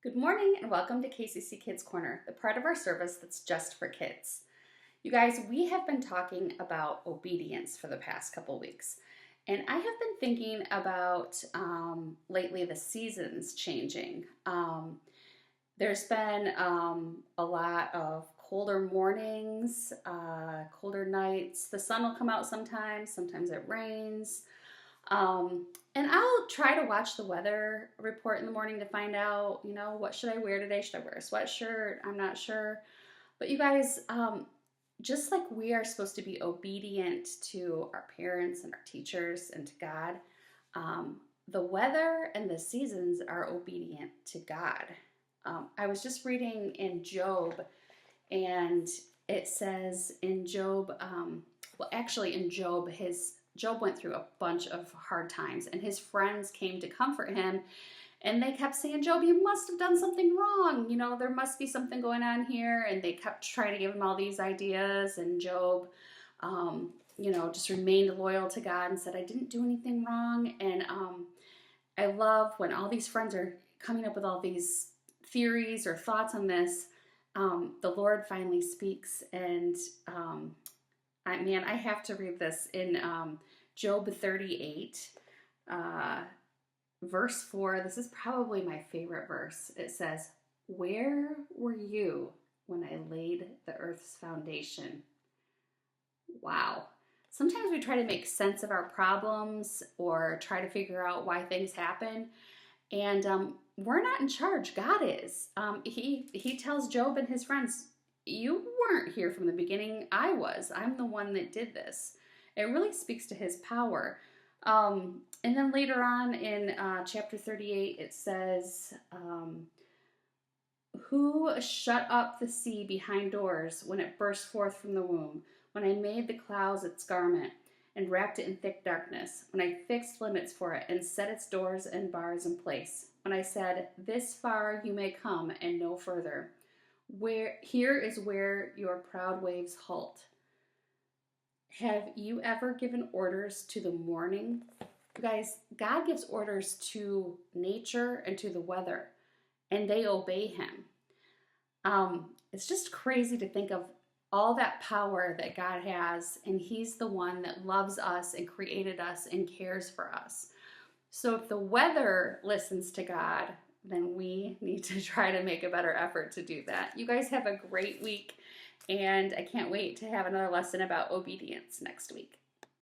Good morning and welcome to KCC Kids Corner, the part of our service that's just for kids. You guys, we have been talking about obedience for the past couple weeks, and I have been thinking about lately the seasons changing. There's been a lot of colder mornings, colder nights. The sun will come out sometimes it rains. And I'll try to watch the weather report in the morning to find out, what should I wear today? Should I wear a sweatshirt? I'm not sure. But you guys, just like we are supposed to be obedient to our parents and our teachers and to God, the weather and the seasons are obedient to God. I was just reading in Job, and it says in Job, in Job went through a bunch of hard times, and his friends came to comfort him, and they kept saying, Job, you must have done something wrong. There must be something going on here. And they kept trying to give him all these ideas, and Job, just remained loyal to God and said, I didn't do anything wrong. And I love when all these friends are coming up with all these theories or thoughts on this, the Lord finally speaks, and I have to read this in Job 38, verse 4. This is probably my favorite verse. It says, where were you when I laid the earth's foundation? Wow. Sometimes we try to make sense of our problems or try to figure out why things happen. And we're not in charge. God is. He tells Job and his friends, you weren't here from the beginning. I was. I'm the one that did this. It really speaks to his power. And then later on in chapter 38, it says, who shut up the sea behind doors when it burst forth from the womb? When I made the clouds its garment and wrapped it in thick darkness, when I fixed limits for it and set its doors and bars in place, when I said, this far you may come and no further. Here is where your proud waves halt. Have you ever given orders to the morning? Guys, God gives orders to nature and to the weather, and they obey him. It's just crazy to think of all that power that God has, and he's the one that loves us and created us and cares for us. So if the weather listens to God, then we need to try to make a better effort to do that. You guys have a great week, and I can't wait to have another lesson about obedience next week.